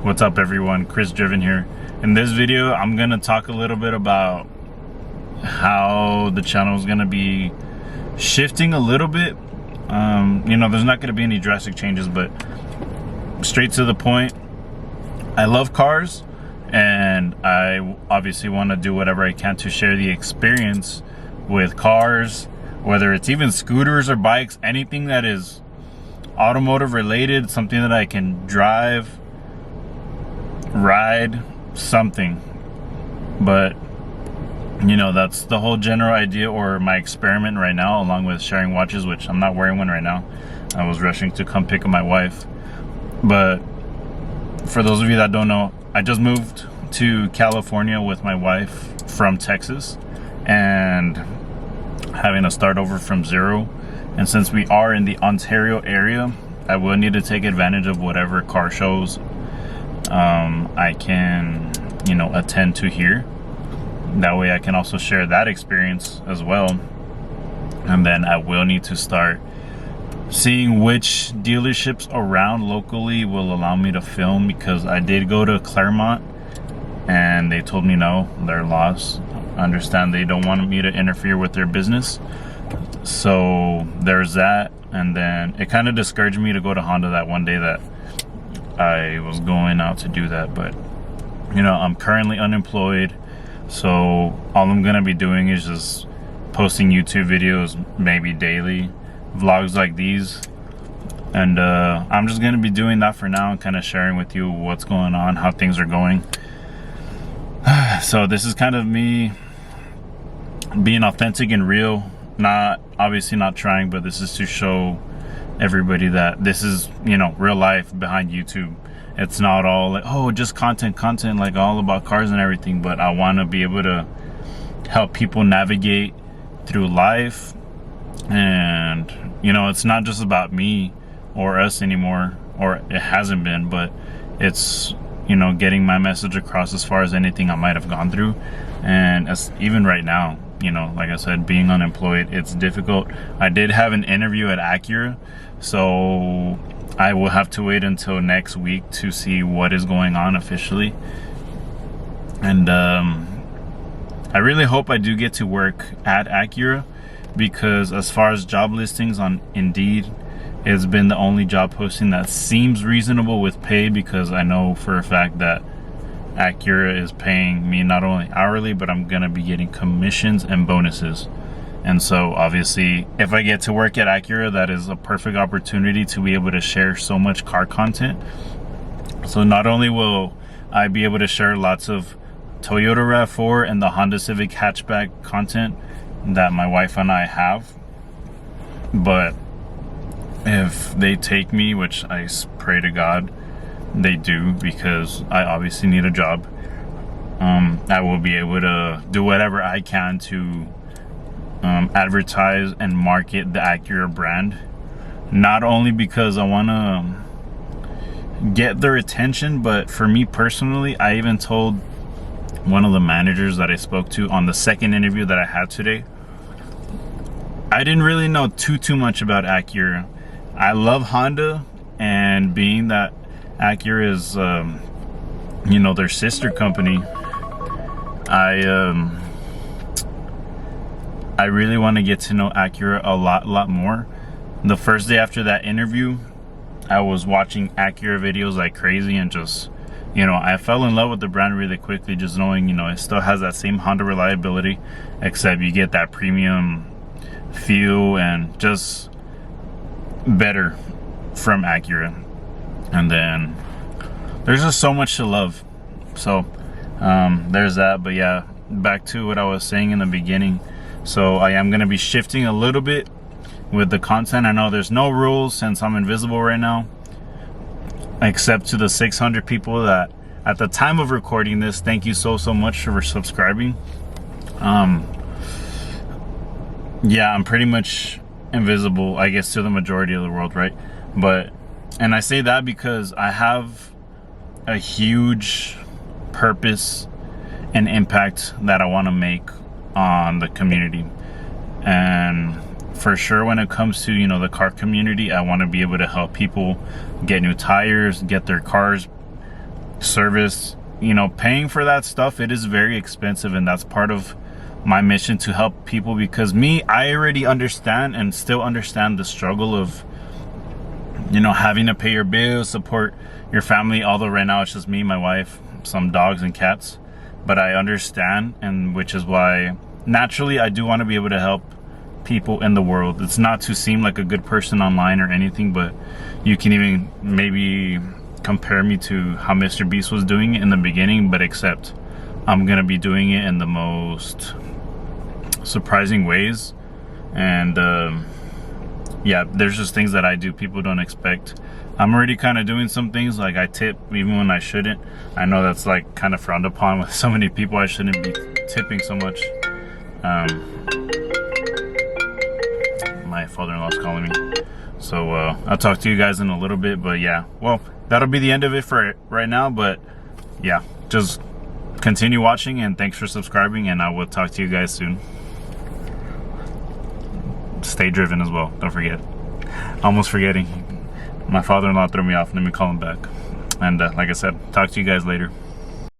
What's up everyone, Chris Driven here. In this video I'm gonna talk a little bit about how the channel is gonna be shifting a little bit. There's not gonna be any drastic changes, but straight to the point. I love cars and I obviously want to do whatever I can to share the experience with cars, whether it's even scooters or bikes, anything that is automotive related, something that I can drive, ride, something. But that's the whole general idea, or my experiment right now, along with sharing watches, which I'm not wearing one right now. I was rushing to come pick up my wife. But for those of you that don't know, I just moved to California with my wife from Texas and having to start over from zero. And since we are in the Ontario area, I will need to take advantage of whatever car shows I can attend to here. That way I can also share that experience as well. And then I will need to start seeing which dealerships around locally will allow me to film, because I did go to Claremont and they told me no, they're lost. I understand they don't want me to interfere with their business. So there's that. And then it kind of discouraged me to go to Honda that one day that I was going out to do that. But I'm currently unemployed, so all I'm gonna be doing is just posting YouTube videos, maybe daily vlogs like these, and I'm just gonna be doing that for now and kind of sharing with you what's going on, how things are going. So this is kind of me being authentic and real, obviously not trying, but this is to show everybody that this is real life behind YouTube. It's not all like, oh, just content like all about cars and everything, but I want to be able to help people navigate through life. And it's not just about me or us anymore, or it hasn't been, but it's getting my message across as far as anything I might have gone through. And as even right now, like I said, being unemployed, it's difficult. I did have an interview at Acura, so I will have to wait until next week to see what is going on officially. And I really hope I do get to work at Acura, because as far as job listings on Indeed, it's been the only job posting that seems reasonable with pay, because I know for a fact that Acura is paying me not only hourly, but I'm gonna be getting commissions and bonuses. And so obviously if I get to work at Acura, that is a perfect opportunity to be able to share so much car content. So not only will I be able to share lots of Toyota RAV4 and the Honda Civic hatchback content that my wife and I have, but if they take me, which I pray to God they do, because I obviously need a job, I will be able to do whatever I can to advertise and market the Acura brand. Not only because I want to get their attention, but for me personally, I even told one of the managers that I spoke to on the second interview that I had today, I didn't really know too much about Acura. I love Honda, and being that Acura is their sister company, I really want to get to know Acura a lot more. The first day after that interview, I was watching Acura videos like crazy, and just I fell in love with the brand really quickly, just knowing it still has that same Honda reliability, except you get that premium feel and just better from Acura. And then there's just so much to love. So there's that. But yeah, back to what I was saying in the beginning. So I am going to be shifting a little bit with the content. I know there's no rules since I'm invisible right now, except to the 600 people that at the time of recording this, thank you so much for subscribing. Yeah, I'm pretty much invisible, I guess, to the majority of the world, right? And I say that because I have a huge purpose and impact that I want to make on the community. And for sure, when it comes to the car community, I want to be able to help people get new tires, get their cars service, you know, paying for that stuff, it is very expensive, and that's part of my mission to help people, because I already understand and still understand the struggle of, you know, having to pay your bills, support your family, although right now it's just me, my wife, some dogs and cats. But I understand, and which is why naturally I do want to be able to help people in the world. It's not to seem like a good person online or anything, but you can even maybe compare me to how Mr. Beast was doing it in the beginning, but except I'm gonna be doing it in the most surprising ways. And yeah, there's just things that I do people don't expect. I'm already kind of doing some things, like I tip even when I shouldn't. I know that's like kind of frowned upon with so many people. I shouldn't be tipping so much. My father-in-law's calling me, so I'll talk to you guys in a little bit. But yeah, well, that'll be the end of it for right now. But yeah, just continue watching, and thanks for subscribing, and I will talk to you guys soon. Stay driven as well, don't forget. Almost forgetting, my father-in-law threw me off. Let me call him back. And like I said, talk to you guys later.